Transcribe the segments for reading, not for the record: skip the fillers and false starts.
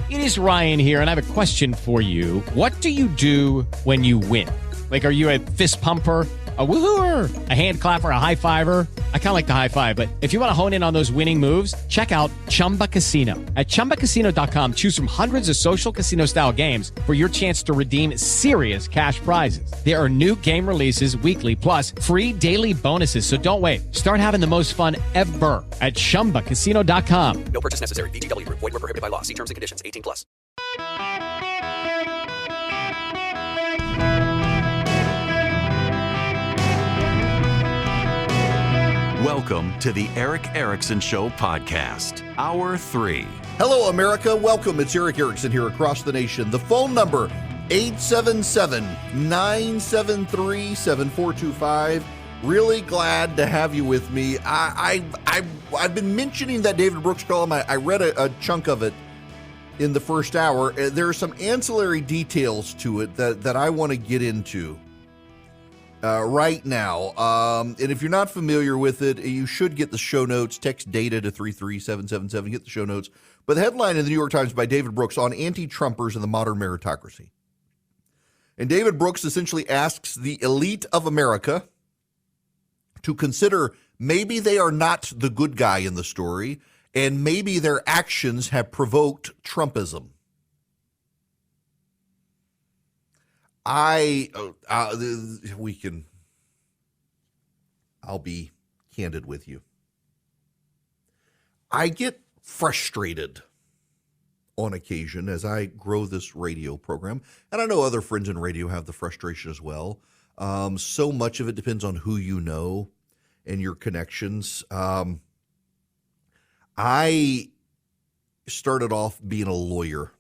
It is Ryan here, and I have a question for you. What do you do when you win? Like, are you a fist pumper, a woo-hooer, a hand clapper, a high fiver? I kind of like the high five, but if you want to hone in on those winning moves, check out Chumba Casino. At ChumbaCasino.com, choose from hundreds of social casino-style games for your chance to redeem serious cash prizes. There are new game releases weekly, plus free daily bonuses. So don't wait. Start having the most fun ever at ChumbaCasino.com. No purchase necessary. VGW Group. Void where prohibited by law. See terms and conditions. 18 plus. Welcome to the Eric Erickson Show podcast, Hour 3. Hello, America. Welcome. It's Eric Erickson here across the nation. The phone number, 877-973-7425. Really glad to have you with me. I've been mentioning that David Brooks column. I read a chunk of it in the first hour. There are some ancillary details to it that I want to get into right now. And if you're not familiar with it, you should get the show notes. Text DATA to 33777. Get the show notes. But the headline in the New York Times by David Brooks on anti-Trumpers and the modern meritocracy. And David Brooks essentially asks the elite of America to consider maybe they are not the good guy in the story, and maybe their actions have provoked Trumpism. I'll be candid with you. I get frustrated on occasion as I grow this radio program, and I know other friends in radio have the frustration as well. So much of it depends on who you know and your connections. I started off being a lawyer,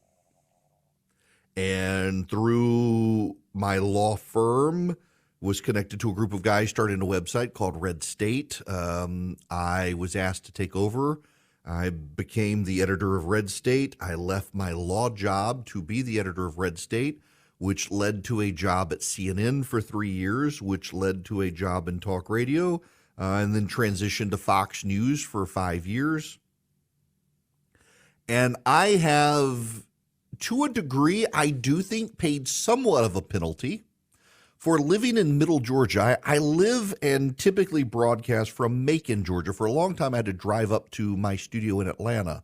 and through my law firm was connected to a group of guys starting a website called Red State. I was asked to take over. I became the editor of Red State. I left my law job to be the editor of Red State, which led to a job at CNN for 3 years, which led to a job in talk radio, and then transitioned to Fox News for 5 years. And I have, to a degree, I do think paid somewhat of a penalty for living in middle Georgia. I live and typically broadcast from Macon, Georgia. For a long time, I had to drive up to my studio in Atlanta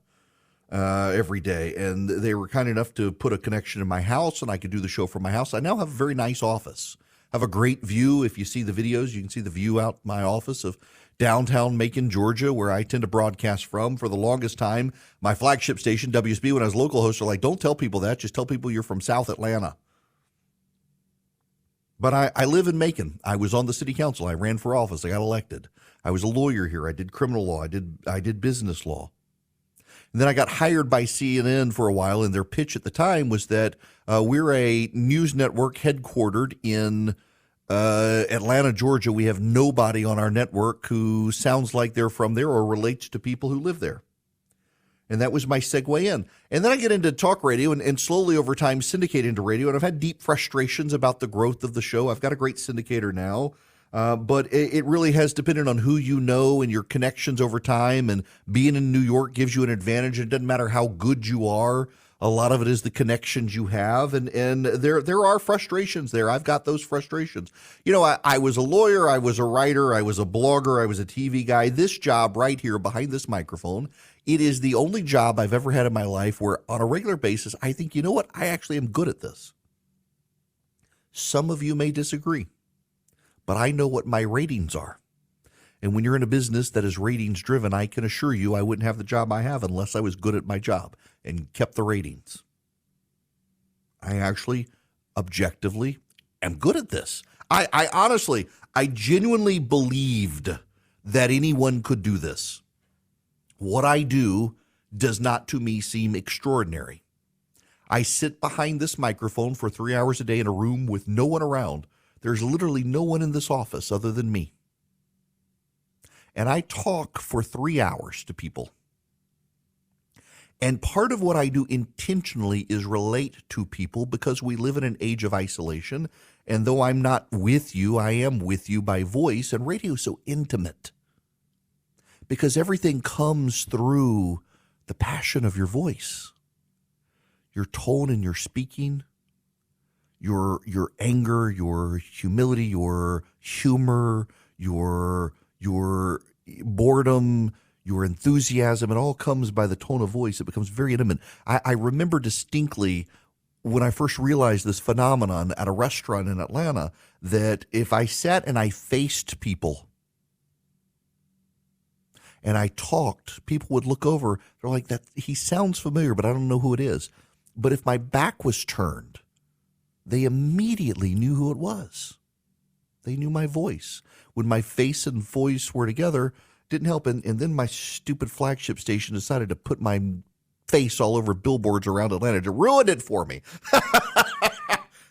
every day, and they were kind enough to put a connection in my house, and I could do the show from my house. I now have a very nice office. I have a great view. If you see the videos, you can see the view out my office of downtown Macon, Georgia, where I tend to broadcast from. For the longest time, my flagship station, WSB, when I was local host, are like, don't tell people that. Just tell people you're from South Atlanta. But I live in Macon. I was on the city council. I ran for office. I got elected. I was a lawyer here. I did criminal law. I did business law. And then I got hired by CNN for a while, and their pitch at the time was that we're a news network headquartered in Atlanta, Georgia. We have nobody on our network who sounds like they're from there or relates to people who live there. And that was my segue in. And then I get into talk radio and slowly over time syndicate into radio. And I've had deep frustrations about the growth of the show. I've got a great syndicator now. But it really has depended on who you know and your connections over time. And being in New York gives you an advantage. It doesn't matter how good you are. A lot of it is the connections you have. And there are frustrations there. I've got those frustrations. You know, I was a lawyer. I was a writer. I was a blogger. I was a TV guy. This job right here behind this microphone, it is the only job I've ever had in my life where on a regular basis, I think, you know what? I actually am good at this. Some of you may disagree, but I know what my ratings are. And when you're in a business that is ratings driven, I can assure you I wouldn't have the job I have unless I was good at my job and kept the ratings. I actually objectively am good at this. I honestly, I genuinely believed that anyone could do this. What I do does not to me seem extraordinary. I sit behind this microphone for 3 hours a day in a room with no one around. There's literally no one in this office other than me. And I talk for 3 hours to people. And part of what I do intentionally is relate to people because we live in an age of isolation. And though I'm not with you, I am with you by voice. And radio is so intimate because everything comes through the passion of your voice. your tone and your speaking, your anger, your humility, your humor, your boredom, your enthusiasm, it all comes by the tone of voice. It becomes very intimate. I remember distinctly when I first realized this phenomenon at a restaurant in Atlanta, that if I sat and I faced people and I talked, people would look over. They're like, "That he sounds familiar, but I don't know who it is." But if my back was turned, they immediately knew who it was. They knew my voice. When my face and voice were together, didn't help. And then my stupid flagship station decided to put my face all over billboards around Atlanta to ruin it for me.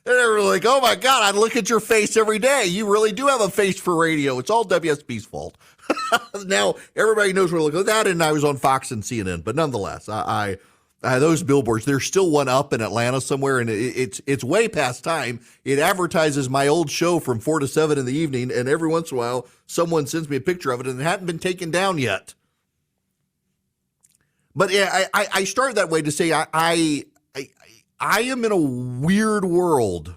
And they were like, "Oh my God, I look at your face every day. You really do have a face for radio. It's all WSB's fault." Now everybody knows where to look at that, and I was on Fox and CNN. But nonetheless, I those billboards, there's still one up in Atlanta somewhere, and it's way past time. It advertises my old show from 4 to 7 in the evening, and every once in a while, someone sends me a picture of it, and it hadn't been taken down yet. But yeah, I started that way to say I am in a weird world.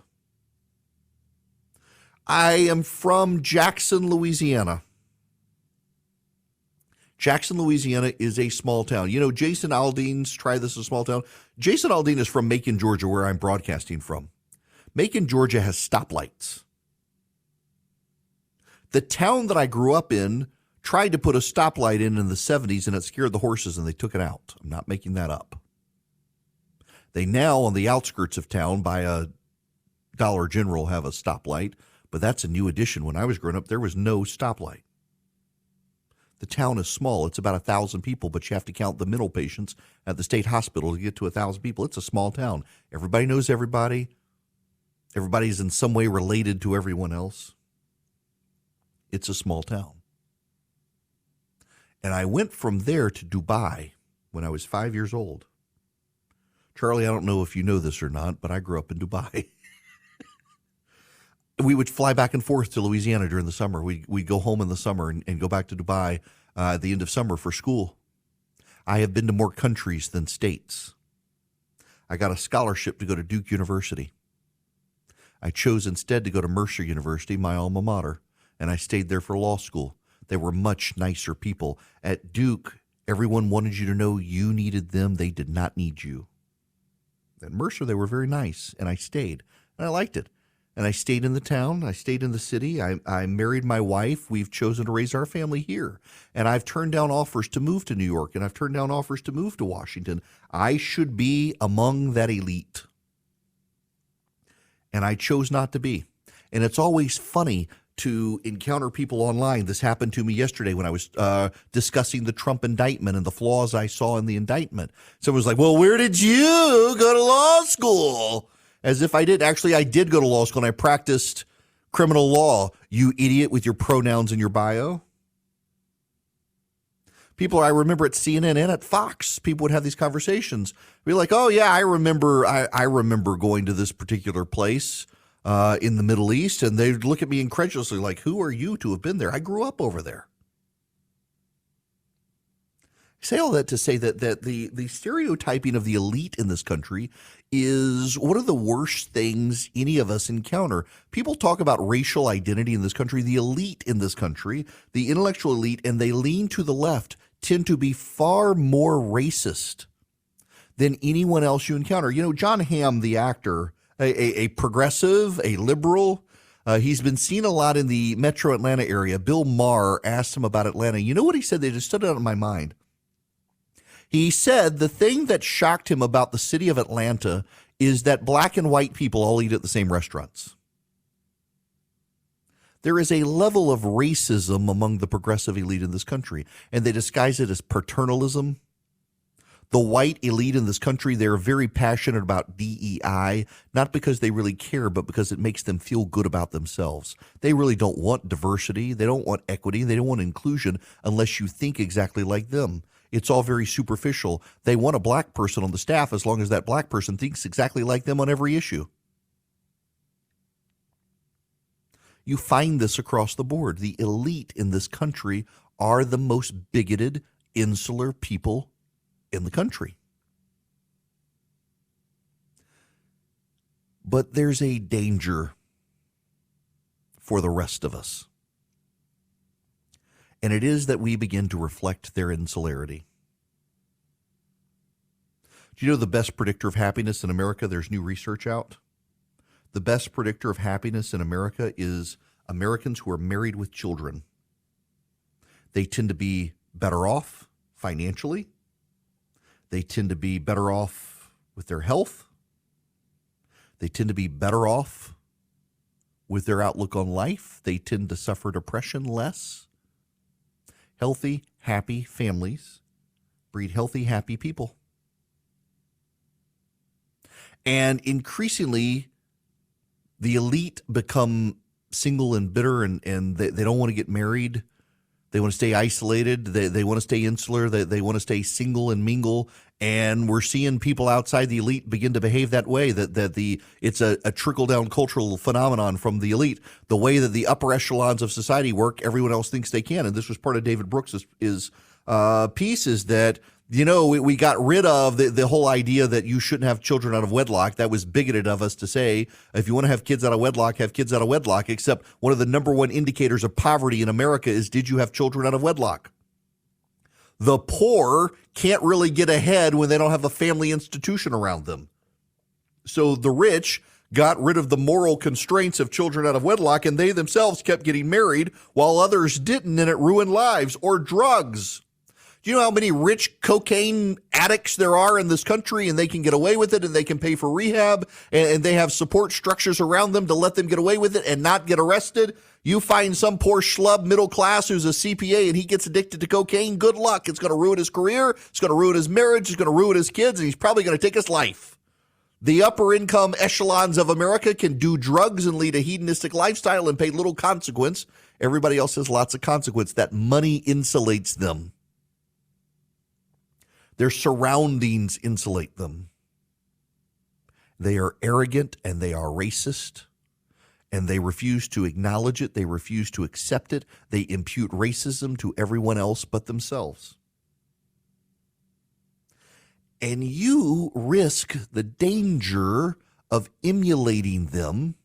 I am from Jackson, Louisiana. Jackson, Louisiana is a small town. You know, Jason Aldean's Try This in a Small Town. Jason Aldean is from Macon, Georgia, where I'm broadcasting from. Macon, Georgia has stoplights. The town that I grew up in tried to put a stoplight in the 70s, and it scared the horses, and they took it out. I'm not making that up. They now, on the outskirts of town, by a Dollar General, have a stoplight, but that's a new addition. When I was growing up, there was no stoplight. The town is small. It's about 1,000 people, but you have to count the mental patients at the state hospital to get to 1,000 people. It's a small town. Everybody knows everybody. Everybody's in some way related to everyone else. It's a small town. And I went from there to Dubai when I was 5 years old. Charlie, I don't know if you know this or not, but I grew up in Dubai. We would fly back and forth to Louisiana during the summer. We'd go home in the summer and go back to Dubai at the end of summer for school. I have been to more countries than states. I got a scholarship to go to Duke University. I chose instead to go to Mercer University, my alma mater, and I stayed there for law school. They were much nicer people. At Duke, everyone wanted you to know you needed them. They did not need you. At Mercer, they were very nice, and I stayed, and I liked it. And I stayed in the town. I stayed in the city. I married my wife. We've chosen to raise our family here. And I've turned down offers to move to New York, and I've turned down offers to move to Washington. I should be among that elite. And I chose not to be. And it's always funny to encounter people online. This happened to me yesterday when I was discussing the Trump indictment and the flaws I saw in the indictment. Someone was like, "Well, where did you go to law school?" As if I did. Actually, I did go to law school, and I practiced criminal law, you idiot, with your pronouns in your bio. People, I remember at CNN and at Fox, people would have these conversations. Be like, "Oh, yeah, I remember going to this particular place in the Middle East," and they'd look at me incredulously like, "Who are you to have been there? I grew up over there." I say all that to say that the stereotyping of the elite in this country is one of the worst things any of us encounter. People talk about racial identity in this country. The elite in this country, the intellectual elite, and they lean to the left, tend to be far more racist than anyone else you encounter. You know, John Hamm, the actor, a progressive, a liberal, he's been seen a lot in the metro Atlanta area. Bill Maher asked him about Atlanta. You know what he said? They just stood out in my mind. He said the thing that shocked him about the city of Atlanta is that black and white people all eat at the same restaurants. There is a level of racism among the progressive elite in this country, and they disguise it as paternalism. The white elite in this country, they're very passionate about DEI, not because they really care, but because it makes them feel good about themselves. They really don't want diversity. They don't want equity. They don't want inclusion unless you think exactly like them. It's all very superficial. They want a black person on the staff as long as that black person thinks exactly like them on every issue. You find this across the board. The elite in this country are the most bigoted, insular people in the country. But there's a danger for the rest of us. And it is that we begin to reflect their insularity. Do you know the best predictor of happiness in America? There's new research out. The best predictor of happiness in America is Americans who are married with children. They tend to be better off financially. They tend to be better off with their health. They tend to be better off with their outlook on life. They tend to suffer depression less. Healthy, happy families breed healthy, happy people. And increasingly, the elite become single and bitter, and they don't want to get married. They want to stay isolated. They want to stay insular. They want to stay single and mingle. And we're seeing people outside the elite begin to behave that way, it's a trickle-down cultural phenomenon from the elite. The way that the upper echelons of society work, everyone else thinks they can. And this was part of David Brooks' piece, is that, you know, we got rid of the whole idea that you shouldn't have children out of wedlock. That was bigoted of us to say, if you want to have kids out of wedlock, have kids out of wedlock, except one of the number one indicators of poverty in America is, did you have children out of wedlock? The poor can't really get ahead when they don't have a family institution around them. So the rich got rid of the moral constraints of children out of wedlock, and they themselves kept getting married while others didn't, and it ruined lives. Or drugs. Do you know how many rich cocaine addicts there are in this country, and they can get away with it, and they can pay for rehab, and they have support structures around them to let them get away with it and not get arrested? You find some poor schlub middle class who's a CPA and he gets addicted to cocaine, good luck. It's going to ruin his career. It's going to ruin his marriage. It's going to ruin his kids, and he's probably going to take his life. The upper income echelons of America can do drugs and lead a hedonistic lifestyle and pay little consequence. Everybody else has lots of consequence. That money insulates them. Their surroundings insulate them. They are arrogant and they are racist, and they refuse to acknowledge it. They refuse to accept it. They impute racism to everyone else but themselves. And you risk the danger of emulating them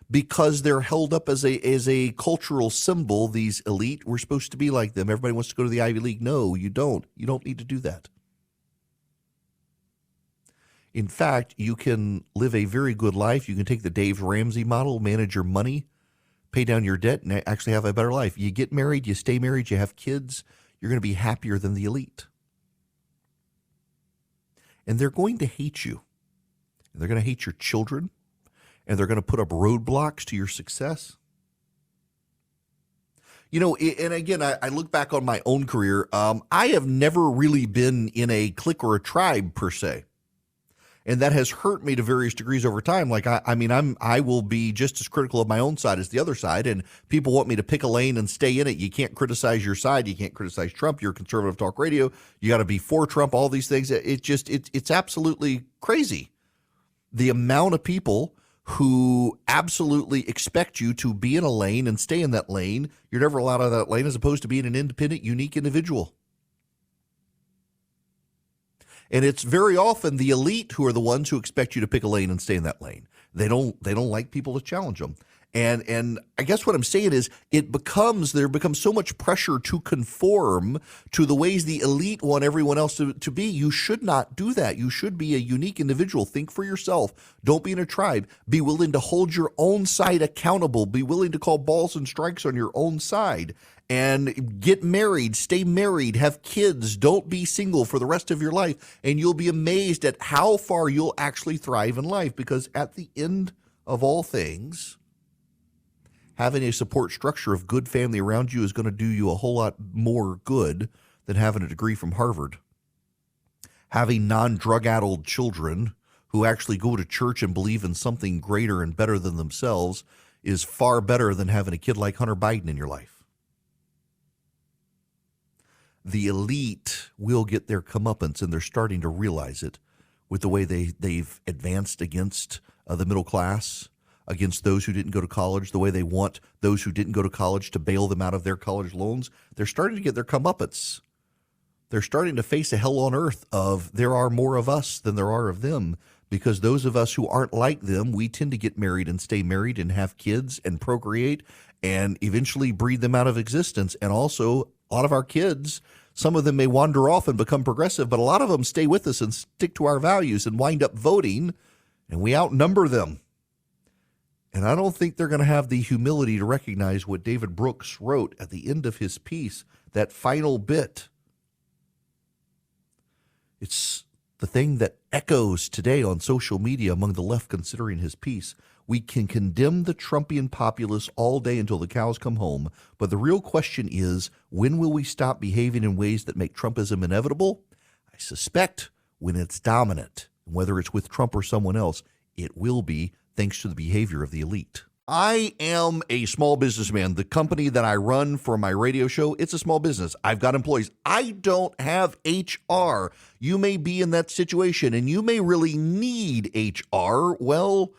because they're held up as a cultural symbol. These elite, we're supposed to be like them. Everybody wants to go to the Ivy League. No, you don't. You don't need to do that. In fact, you can live a very good life. You can take the Dave Ramsey model, manage your money, pay down your debt, and actually have a better life. You get married, you stay married, you have kids, you're going to be happier than the elite. And they're going to hate you. And they're going to hate your children. And they're going to put up roadblocks to your success. You know, and again, I look back on my own career. I have never really been in a clique or a tribe per se. And that has hurt me to various degrees over time. Like, I will be just as critical of my own side as the other side. And people want me to pick a lane and stay in it. You can't criticize your side. You can't criticize Trump. You're conservative talk radio. You got to be for Trump, all these things. It's absolutely crazy. The amount of people who absolutely expect you to be in a lane and stay in that lane. You're never allowed out of that lane, as opposed to being an independent, unique individual. And it's very often the elite who are the ones who expect you to pick a lane and stay in that lane. They don't like people to challenge them. And I guess what I'm saying is there becomes so much pressure to conform to the ways the elite want everyone else to be. You should not do that. You should be a unique individual. Think for yourself. Don't be in a tribe. Be willing to hold your own side accountable. Be willing to call balls and strikes on your own side. And get married, stay married, have kids. Don't be single for the rest of your life. And you'll be amazed at how far you'll actually thrive in life. Because at the end of all things, having a support structure of good family around you is going to do you a whole lot more good than having a degree from Harvard. Having non-drug-addled children who actually go to church and believe in something greater and better than themselves is far better than having a kid like Hunter Biden in your life. The elite will get their comeuppance, and they're starting to realize it with the way they've advanced against the middle class, against those who didn't go to college, the way they want those who didn't go to college to bail them out of their college loans. They're starting to get their comeuppance. They're starting to face a hell on earth of there are more of us than there are of them, because those of us who aren't like them, we tend to get married and stay married and have kids and procreate and eventually breed them out of existence. And also, a lot of our kids, some of them may wander off and become progressive, but a lot of them stay with us and stick to our values and wind up voting, and we outnumber them. And I don't think they're going to have the humility to recognize what David Brooks wrote at the end of his piece, that final bit. It's the thing that echoes today on social media among the left considering his piece. We can condemn the Trumpian populace all day until the cows come home, but the real question is, when will we stop behaving in ways that make Trumpism inevitable? I suspect when it's dominant. Whether it's with Trump or someone else, it will be, thanks to the behavior of the elite. I am a small businessman. The company that I run for my radio show, it's a small business. I've got employees. I don't have HR. You may be in that situation, and you may really need HR. Well,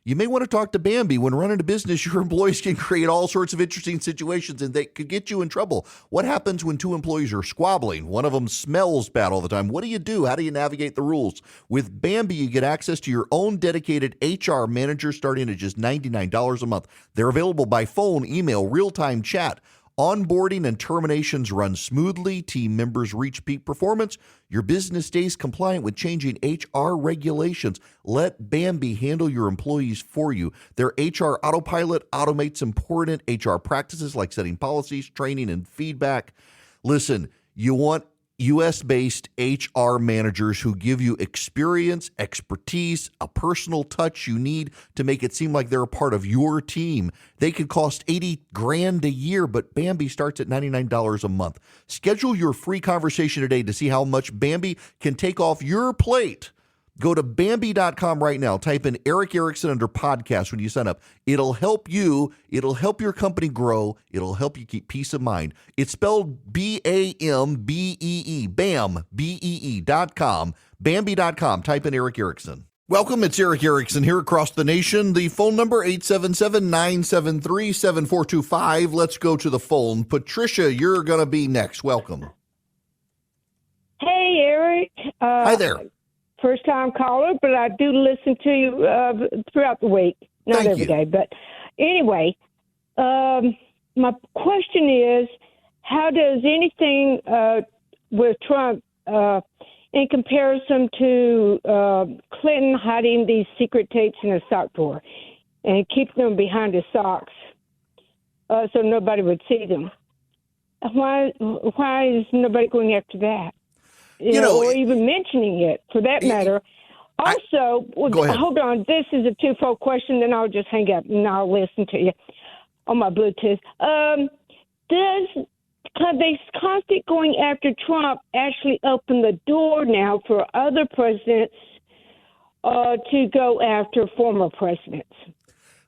you may want to talk to Bambi. When running a business, your employees can create all sorts of interesting situations, and they could get you in trouble. What happens when two employees are squabbling? One of them smells bad all the time. What do you do? How do you navigate the rules? With Bambi, you get access to your own dedicated HR manager starting at just $99 a month. They're available by phone, email, real-time chat. Onboarding and terminations run smoothly. Team members reach peak performance. Your business stays compliant with changing HR regulations. Let Bambi handle your employees for you. Their HR autopilot automates important HR practices like setting policies, training, and feedback. Listen, you want U.S.-based HR managers who give you experience, expertise, a personal touch you need to make it seem like they're a part of your team. They could cost $80,000 a year, but Bambi starts at $99 a month. Schedule your free conversation today to see how much Bambi can take off your plate. Go to Bambi.com right now. Type in Eric Erickson under podcast when you sign up. It'll help you. It'll help your company grow. It'll help you keep peace of mind. It's spelled B-A-M-B-E-E. BAM, B-E-E.com. Bambi.com. Type in Eric Erickson. Welcome. It's Eric Erickson here across the nation. The phone number 877-973-7425. Let's go to the phone. Patricia, you're going to be next. Welcome. Hey, Eric. Hi there. First time caller, but I do listen to you throughout the week. Not Thank every you. day, but anyway, my question is, how does anything with Trump in comparison to Clinton hiding these secret tapes in a sock drawer and keeping them behind his socks so nobody would see them? Why is nobody going after that? You know, or even mentioning it, for that matter. Also, go ahead. Hold on. This is a twofold question, then I'll just hang up and I'll listen to you on my Bluetooth. Does they constant going after Trump actually open the door now for other presidents to go after former presidents?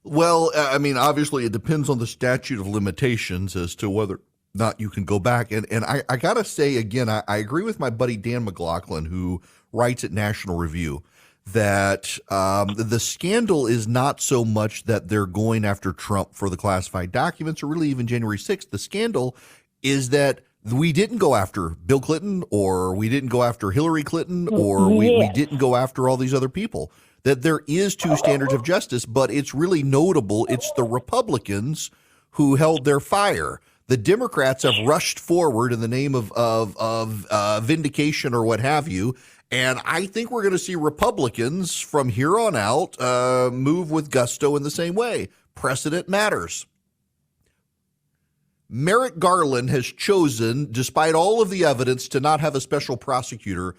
Well, I mean, obviously, it depends on the statute of limitations as to whether not you can go back. And I got to say, again, I agree with my buddy Dan McLaughlin, who writes at National Review, that the scandal is not so much that they're going after Trump for the classified documents or really even January 6th. The scandal is that we didn't go after Bill Clinton, or we didn't go after Hillary Clinton, or we didn't go after all these other people. That there is two standards of justice, but it's really notable. It's the Republicans who held their fire. The Democrats have rushed forward in the name of vindication or what have you. And I think we're going to see Republicans from here on out move with gusto in the same way. Precedent matters. Merrick Garland has chosen, despite all of the evidence, to not have a special prosecutor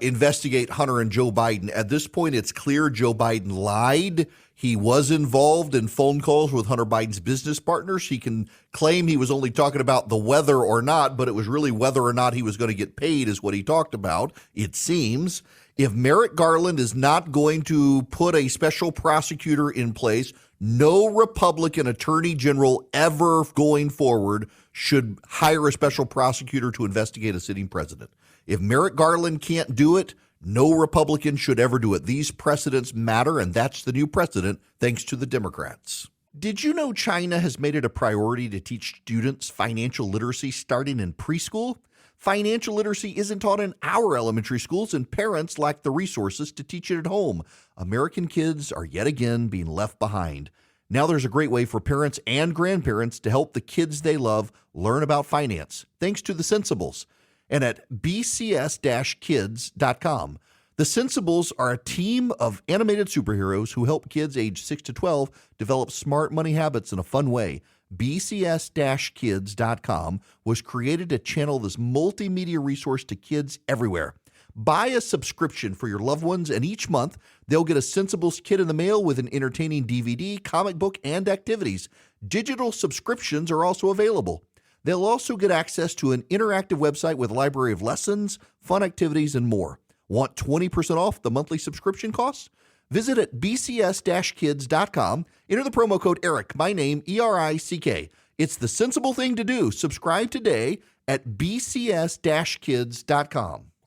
investigate Hunter and Joe Biden. At this point, it's clear Joe Biden lied. He was involved in phone calls with Hunter Biden's business partners. He can claim he was only talking about the weather or not, but it was really whether or not he was going to get paid is what he talked about, it seems. If Merrick Garland is not going to put a special prosecutor in place, no Republican attorney general ever going forward should hire a special prosecutor to investigate a sitting president. If Merrick Garland can't do it, no Republican should ever do it. These precedents matter, and that's the new precedent, thanks to the Democrats. Did you know China has made it a priority to teach students financial literacy starting in preschool? Financial literacy isn't taught in our elementary schools, and parents lack the resources to teach it at home. American kids are yet again being left behind. Now there's a great way for parents and grandparents to help the kids they love learn about finance, thanks to The Sensibles, and at bcs-kids.com. The Sensibles are a team of animated superheroes who help kids age 6 to 12 develop smart money habits in a fun way. bcs-kids.com was created to channel this multimedia resource to kids everywhere. Buy a subscription for your loved ones, and each month they'll get a Sensibles kit in the mail with an entertaining DVD, comic book, and activities. Digital subscriptions are also available. They'll also get access to an interactive website with a library of lessons, fun activities, and more. Want 20% off the monthly subscription costs? Visit at bcs-kids.com. Enter the promo code ERIC, my name, ERICK. It's the sensible thing to do. Subscribe today at bcs-kids.com.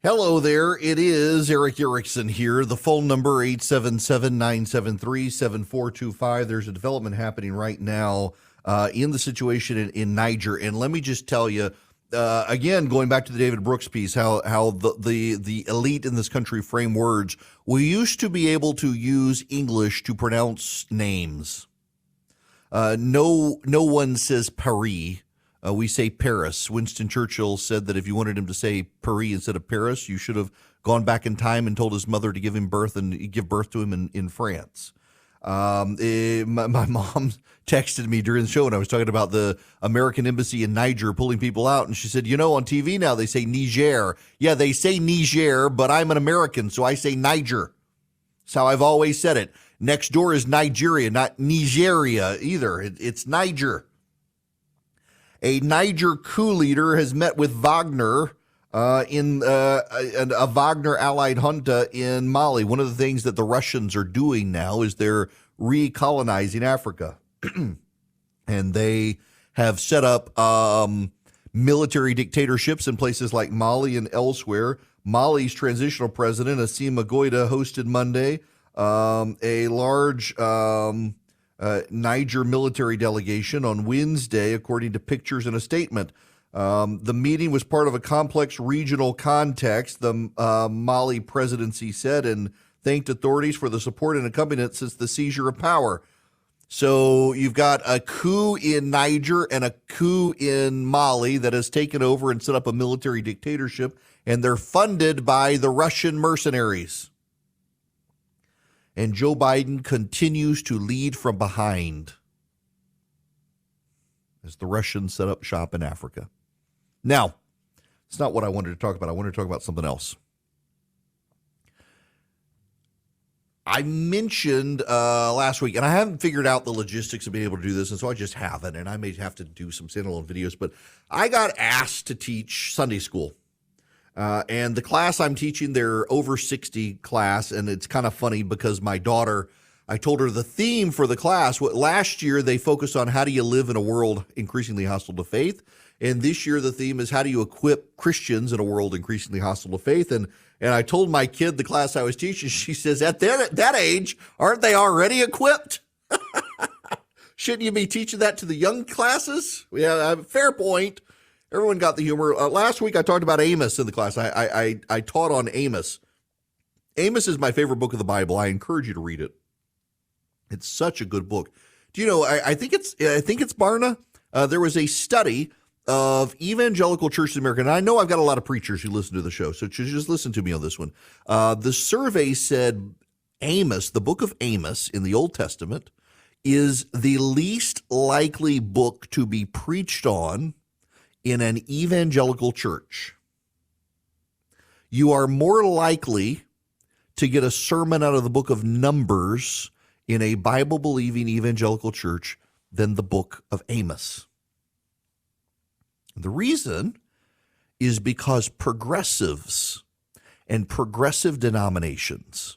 Hello there, it is Eric Erickson here. The phone number, 877-973-7425. There's a development happening right now in the situation in Niger. And let me just tell you, again, going back to the David Brooks piece, how the elite in this country frame words. We used to be able to use English to pronounce names. No one says Paris. We say Paris. Winston Churchill said that if you wanted him to say Paris instead of Paris, you should have gone back in time and told his mother to give birth to him in France. My mom texted me during the show and I was talking about the American embassy in Niger pulling people out. And she said, on TV now they say Niger. Yeah, they say Niger, but I'm an American, so I say Niger. That's how I've always said it. Next door is Nigeria, not Nigeria either. It's Niger. A Niger coup leader has met with Wagner in a Wagner allied junta in Mali. One of the things that the Russians are doing now is they're recolonizing Africa. And they have set up military dictatorships in places like Mali and elsewhere. Mali's transitional president, Assimi Goïta, hosted Monday a large Niger military delegation on Wednesday, according to pictures in a statement. The meeting was part of a complex regional context, the Mali presidency said, and thanked authorities for the support and accompaniment since the seizure of power. So you've got a coup in Niger and a coup in Mali that has taken over and set up a military dictatorship, and they're funded by the Russian mercenaries. And Joe Biden continues to lead from behind as the Russians set up shop in Africa. Now, it's not what I wanted to talk about. I wanted to talk about something else. I mentioned last week, and I haven't figured out the logistics of being able to do this, and so I just haven't, and I may have to do some standalone videos, but I got asked to teach Sunday school. And the class I'm teaching, they're over 60 class, and it's kind of funny because my daughter, I told her the theme for the class, last year they focused on how do you live in a world increasingly hostile to faith, and this year the theme is how do you equip Christians in a world increasingly hostile to faith, and I told my kid, the class I was teaching, she says, at that age, aren't they already equipped? Shouldn't you be teaching that to the young classes? Yeah, fair point. Everyone got the humor. Last week I talked about Amos in the class. I taught on Amos. Amos is my favorite book of the Bible. I encourage you to read it. It's such a good book. Do you know? I think it's Barna. There was a study of evangelical churches in America, and I know I've got a lot of preachers who listen to the show, so just listen to me on this one. The survey said Amos, the book of Amos in the Old Testament, is the least likely book to be preached on in an evangelical church. You are more likely to get a sermon out of the book of Numbers in a Bible-believing evangelical church than the book of Amos. The reason is because progressives and progressive denominations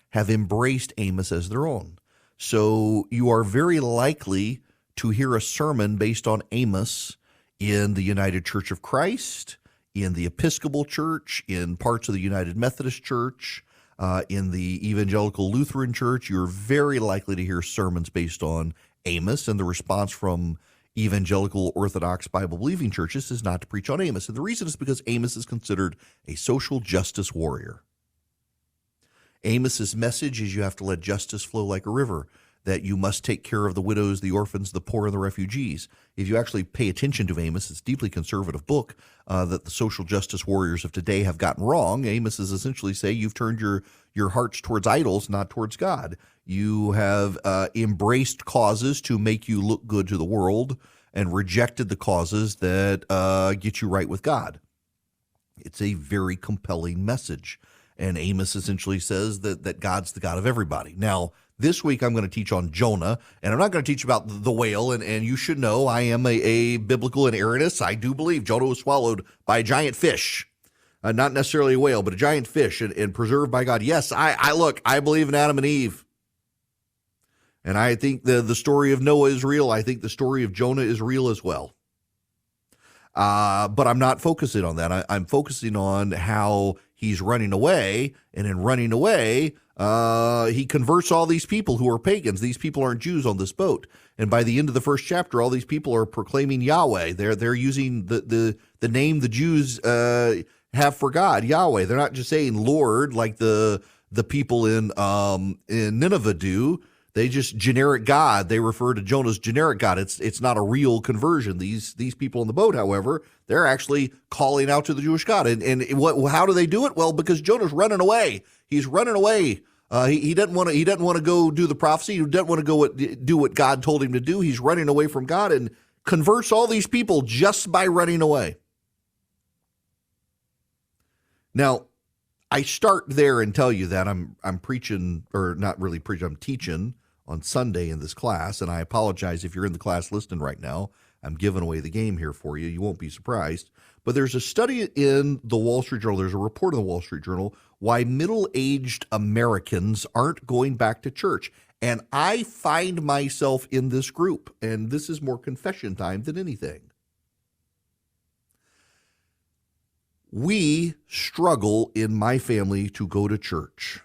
have embraced Amos as their own. So you are very likely to hear a sermon based on Amos in the United Church of Christ, in the Episcopal Church, in parts of the United Methodist Church, in the Evangelical Lutheran Church. You're very likely to hear sermons based on Amos, and the response from evangelical Orthodox Bible-believing churches is not to preach on Amos. And the reason is because Amos is considered a social justice warrior. Amos's message is you have to let justice flow like a river, that you must take care of the widows, the orphans, the poor, and the refugees. If you actually pay attention to Amos, it's a deeply conservative book that the social justice warriors of today have gotten wrong. Amos is essentially saying you've turned your hearts towards idols, not towards God. You have embraced causes to make you look good to the world and rejected the causes that get you right with God. It's a very compelling message. And Amos essentially says that God's the God of everybody. Now, this week I'm going to teach on Jonah, and I'm not going to teach about the whale, and you should know I am a biblical inerrantist. I do believe Jonah was swallowed by a giant fish, not necessarily a whale, but a giant fish, and preserved by God. Yes, I believe in Adam and Eve. And I think the story of Noah is real. I think the story of Jonah is real as well. But I'm not focusing on that. I'm focusing on how he's running away, and in running away, he converts all these people who are pagans. These people aren't Jews on this boat. And by the end of the first chapter, all these people are proclaiming Yahweh. They're using the name the Jews have for God, Yahweh. They're not just saying Lord like the people in Nineveh do. They just generic God. They refer to Jonah's generic God. It's not a real conversion. These people on the boat, however, they're actually calling out to the Jewish God. And how do they do it? Well, because Jonah's running away. He's running away. He doesn't want to go do the prophecy. He doesn't want to go do what God told him to do. He's running away from God and converts all these people just by running away. Now, I start there and tell you that I'm preaching, or not really preaching, I'm teaching on Sunday in this class, and I apologize if you're in the class listening right now. I'm giving away the game here for you. You won't be surprised. But there's a study in the Wall Street Journal, there's a report in the Wall Street Journal, why middle-aged Americans aren't going back to church. And I find myself in this group, and this is more confession time than anything. We struggle in my family to go to church.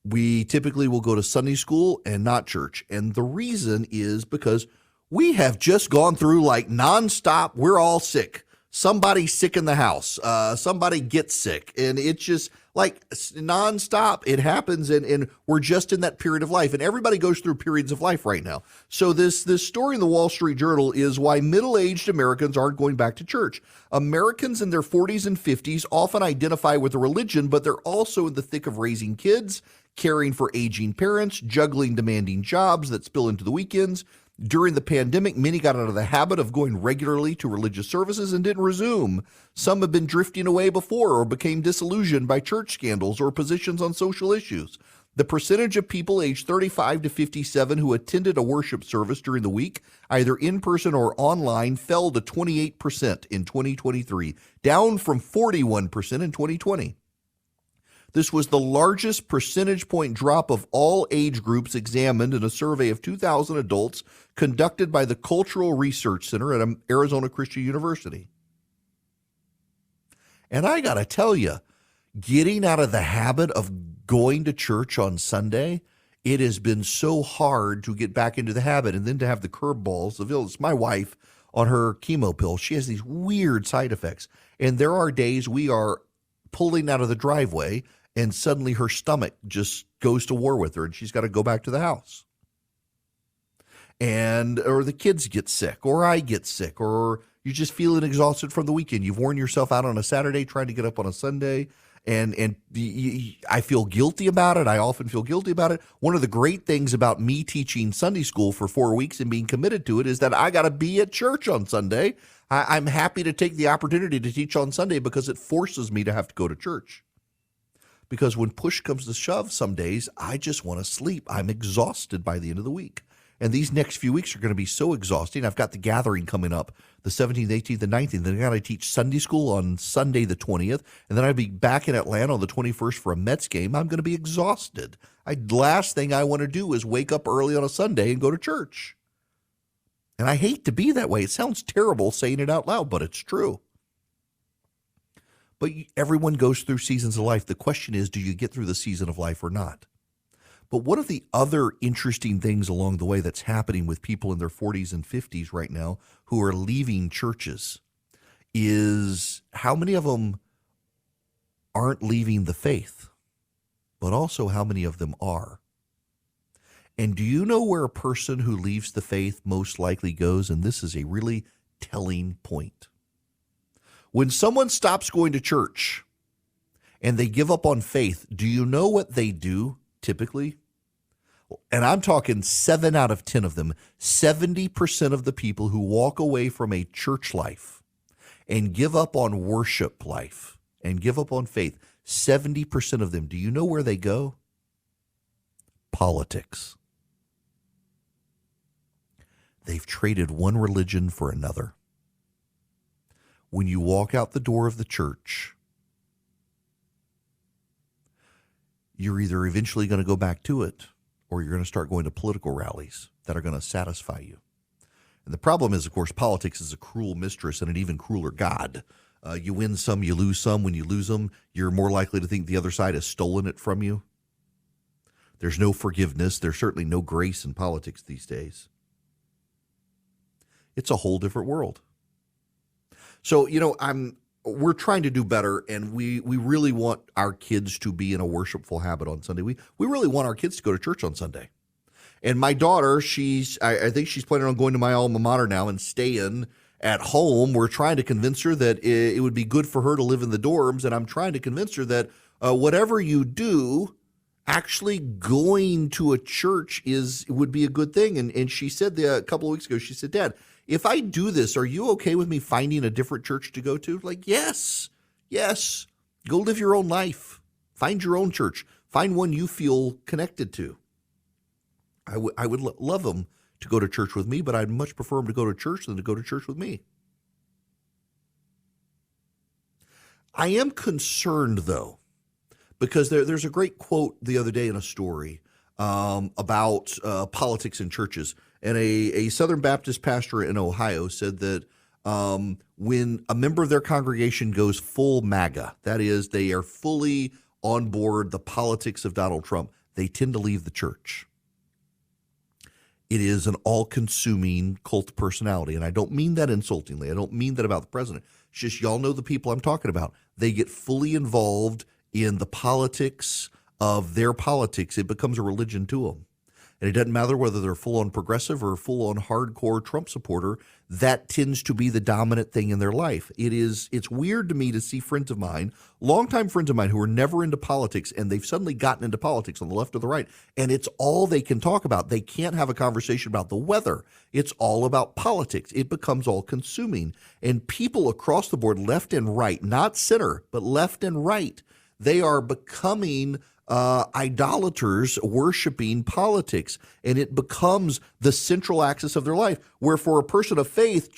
We typically will go to Sunday school and not church. And the reason is because we have just gone through like nonstop. We're all sick. Somebody's sick in the house. Somebody gets sick. And it's just like nonstop. It happens. And we're just in that period of life. And everybody goes through periods of life right now. So this story in the Wall Street Journal is why middle-aged Americans aren't going back to church. Americans in their 40s and 50s often identify with a religion, but they're also in the thick of raising kids, caring for aging parents, juggling demanding jobs that spill into the weekends. During the pandemic, many got out of the habit of going regularly to religious services and didn't resume. Some have been drifting away before or became disillusioned by church scandals or positions on social issues. The percentage of people aged 35 to 57 who attended a worship service during the week, either in person or online, fell to 28% in 2023, down from 41% in 2020. This was the largest percentage point drop of all age groups examined in a survey of 2,000 adults conducted by the Cultural Research Center at Arizona Christian University. And I got to tell you, getting out of the habit of going to church on Sunday, it has been so hard to get back into the habit and then to have the curveballs of illness. My wife, on her chemo pill, she has these weird side effects. And there are days we are pulling out of the driveway and suddenly her stomach just goes to war with her and she's got to go back to the house. Or the kids get sick, or I get sick, or you're just feeling exhausted from the weekend. You've worn yourself out on a Saturday trying to get up on a Sunday. And I feel guilty about it. I often feel guilty about it. One of the great things about me teaching Sunday school for 4 weeks and being committed to it is that I got to be at church on Sunday. I'm happy to take the opportunity to teach on Sunday because it forces me to have to go to church. Because when push comes to shove some days, I just want to sleep. I'm exhausted by the end of the week. And these next few weeks are going to be so exhausting. I've got the gathering coming up the 17th, 18th, and 19th. Then I got to teach Sunday school on Sunday the 20th. And then I'll be back in Atlanta on the 21st for a Mets game. I'm going to be exhausted. Last thing I want to do is wake up early on a Sunday and go to church. And I hate to be that way. It sounds terrible saying it out loud, but it's true. But everyone goes through seasons of life. The question is, do you get through the season of life or not? But one of the other interesting things along the way that's happening with people in their 40s and 50s right now who are leaving churches is how many of them aren't leaving the faith, but also how many of them are. And do you know where a person who leaves the faith most likely goes? And this is a really telling point. When someone stops going to church and they give up on faith, do you know what they do typically? And I'm talking 7 out of 10 of them, 70% of the people who walk away from a church life and give up on worship life and give up on faith, 70% of them, do you know where they go? Politics. They've traded one religion for another. When you walk out the door of the church, you're either eventually going to go back to it or you're going to start going to political rallies that are going to satisfy you. And the problem is, of course, politics is a cruel mistress and an even crueler God. You win some, you lose some. When you lose them, you're more likely to think the other side has stolen it from you. There's no forgiveness. There's certainly no grace in politics these days. It's a whole different world. So, we're trying to do better, and we really want our kids to be in a worshipful habit on Sunday. We really want our kids to go to church on Sunday. And my daughter, I think she's planning on going to my alma mater now and staying at home. We're trying to convince her that it would be good for her to live in the dorms, and I'm trying to convince her that whatever you do, actually going to a church would be a good thing. And she said a couple of weeks ago, she said, Dad, if I do this, are you okay with me finding a different church to go to? Like, yes. Go live your own life. Find your own church. Find one you feel connected to. I would love them to go to church with me, but I'd much prefer them to go to church than to go to church with me. I am concerned, though, because there's a great quote the other day in a story about politics in churches. And a Southern Baptist pastor in Ohio said that when a member of their congregation goes full MAGA, that is, they are fully on board the politics of Donald Trump, they tend to leave the church. It is an all-consuming cult personality. And I don't mean that insultingly. I don't mean that about the president. It's just y'all know the people I'm talking about. They get fully involved in the politics of their politics. It becomes a religion to them. And it doesn't matter whether they're full-on progressive or full-on hardcore Trump supporter. That tends to be the dominant thing in their life. It's weird to me to see friends of mine, longtime friends of mine who were never into politics, and they've suddenly gotten into politics on the left or the right, and it's all they can talk about. They can't have a conversation about the weather. It's all about politics. It becomes all-consuming. And people across the board, left and right, not center, but left and right, they are becoming idolaters worshiping politics, and it becomes the central axis of their life. Where for a person of faith,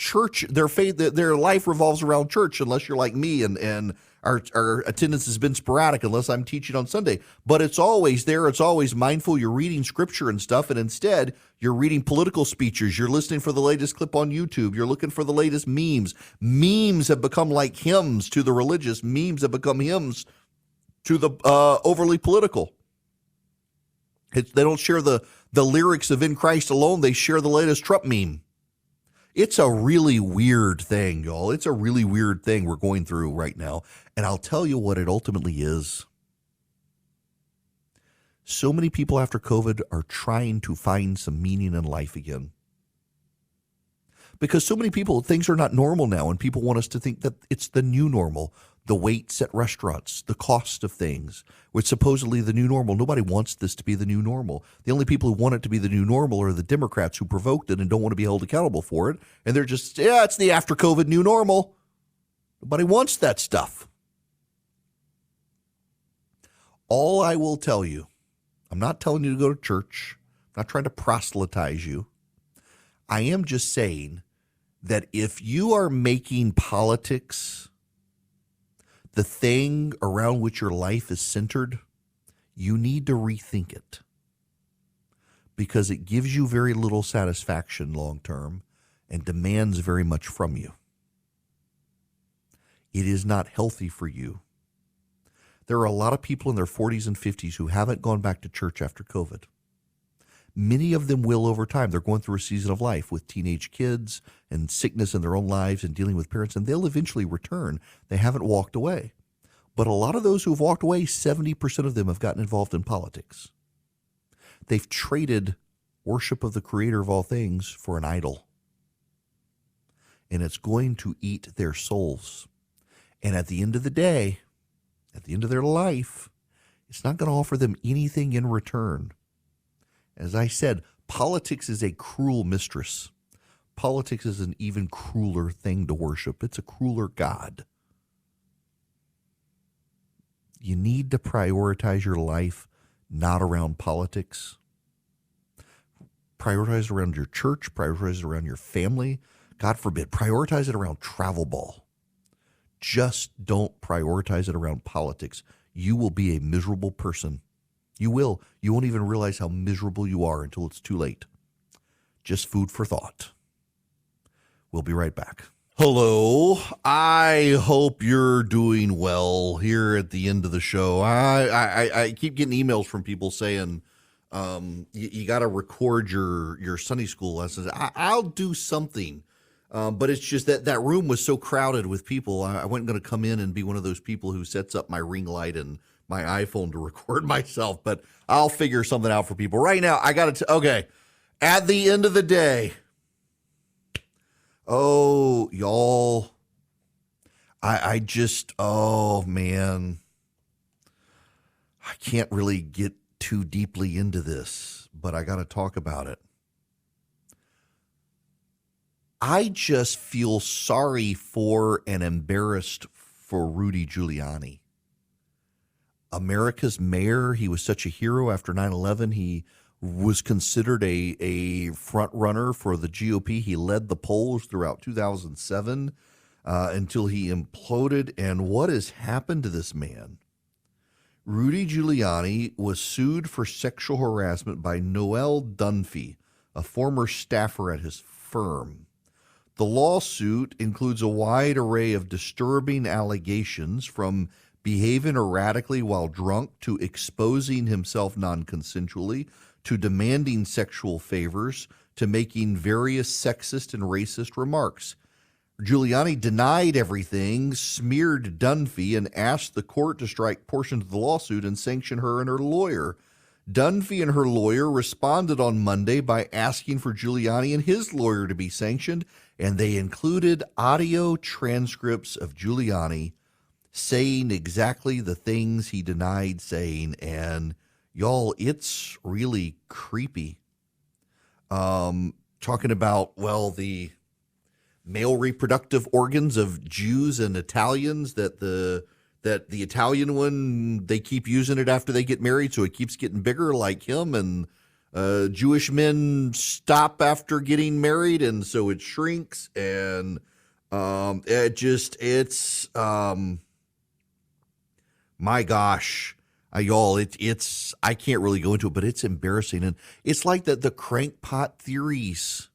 their life revolves around church, unless you're like me and our attendance has been sporadic, unless I'm teaching on Sunday. But it's always there. It's always mindful. You're reading scripture and stuff, and instead you're reading political speeches. You're listening for the latest clip on YouTube. You're looking for the latest memes. Memes have become like hymns to the religious. Memes have become hymns to the overly political. They don't share the lyrics of In Christ Alone. They share the latest Trump meme. It's a really weird thing, y'all. It's a really weird thing we're going through right now. And I'll tell you what it ultimately is. So many people after COVID are trying to find some meaning in life again. Because so many people, things are not normal now, and people want us to think that it's the new normal. The waits at restaurants, the cost of things, which supposedly the new normal. Nobody wants this to be the new normal. The only people who want it to be the new normal are the Democrats who provoked it and don't want to be held accountable for it. And they're just, it's the after COVID new normal. Nobody wants that stuff. All I will tell you, I'm not telling you to go to church. I'm not trying to proselytize you. I am just saying that if you are making politics the thing around which your life is centered, you need to rethink it, because it gives you very little satisfaction long term and demands very much from you. It is not healthy for you. There are a lot of people in their 40s and 50s who haven't gone back to church after COVID. Many of them will over time. They're going through a season of life with teenage kids and sickness in their own lives and dealing with parents, and they'll eventually return. They haven't walked away. But a lot of those who've walked away, 70% of them have gotten involved in politics. They've traded worship of the creator of all things for an idol. And it's going to eat their souls. And at the end of the day, at the end of their life, it's not going to offer them anything in return. As I said, politics is a cruel mistress. Politics is an even crueler thing to worship. It's a crueler God. You need to prioritize your life not around politics. Prioritize it around your church. Prioritize it around your family. God forbid, prioritize it around travel ball. Just don't prioritize it around politics. You will be a miserable person. You will. You won't even realize how miserable you are until it's too late. Just food for thought. We'll be right back. Hello. I hope you're doing well here at the end of the show. I keep getting emails from people saying you got to record your Sunday school lessons. I'll do something. But it's just that room was so crowded with people. I wasn't going to come in and be one of those people who sets up my ring light and my iPhone to record myself, but I'll figure something out for people. Right now, I got to, okay, at the end of the day, oh, y'all, I just, oh, man, I can't really get too deeply into this, but I got to talk about it. I just feel sorry for and embarrassed for Rudy Giuliani. America's mayor, he was such a hero after 9/11. He was considered a front runner for the GOP. He led the polls throughout 2007 until he imploded. And what has happened to this man? Rudy Giuliani was sued for sexual harassment by Noel Dunphy, a former staffer at his firm. The lawsuit includes a wide array of disturbing allegations, from behaving erratically while drunk to exposing himself non-consensually to demanding sexual favors to making various sexist and racist remarks. Giuliani denied everything, smeared Dunphy, and asked the court to strike portions of the lawsuit and sanction her and her lawyer. Dunphy and her lawyer responded on Monday by asking for Giuliani and his lawyer to be sanctioned, and they included audio transcripts of Giuliani saying exactly the things he denied saying. And y'all, it's really creepy. Talking about, well, the male reproductive organs of Jews and Italians, that the Italian one, they keep using it after they get married, so it keeps getting bigger like him, and Jewish men stop after getting married, and so it shrinks, and it's my gosh, y'all, it's I can't really go into it, but it's embarrassing, and it's like the crankpot theories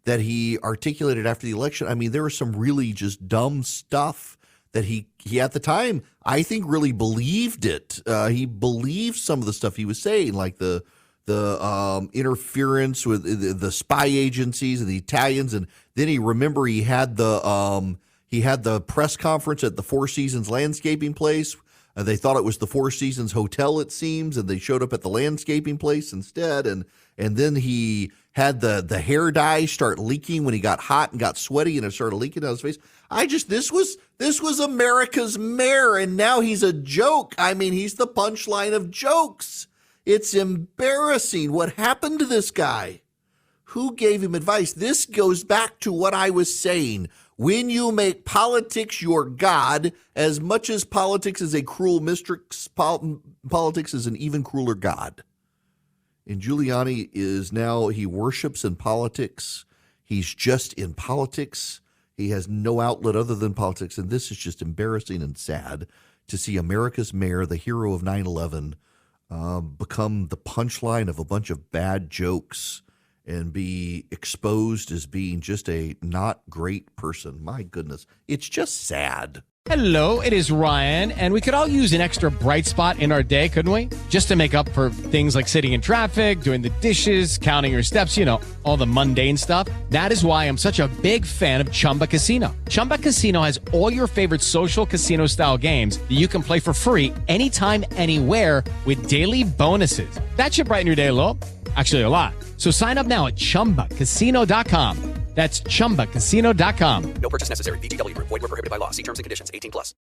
that he articulated after the election. I mean, there was some really just dumb stuff that he at the time, I think, really believed it. He believed some of the stuff he was saying, like the interference with the spy agencies and the Italians, and then he had the press conference at the Four Seasons landscaping place. They thought it was the Four Seasons Hotel, it seems, and they showed up at the landscaping place instead. And then he had the hair dye start leaking when he got hot and got sweaty, and it started leaking out his face. This was America's mayor, and now he's a joke. I mean, he's the punchline of jokes. It's embarrassing. What happened to this guy? Who gave him advice? This goes back to what I was saying. When you make politics your God, as much as politics is a cruel mistress, politics is an even crueler God. And Giuliani is now, he worships in politics. He's just in politics. He has no outlet other than politics. And this is just embarrassing and sad to see America's mayor, the hero of 9/11, become the punchline of a bunch of bad jokes and be exposed as being just a not great person. My goodness, it's just sad. Hello, it is Ryan, and we could all use an extra bright spot in our day, couldn't we? Just to make up for things like sitting in traffic, doing the dishes, counting your steps, all the mundane stuff. That is why I'm such a big fan of Chumba Casino. Chumba Casino has all your favorite social casino-style games that you can play for free anytime, anywhere with daily bonuses. That should brighten your day a little. Actually, a lot. So sign up now at ChumbaCasino.com. That's ChumbaCasino.com. No purchase necessary. VGW Group. Void where prohibited by law. See terms and conditions. 18+.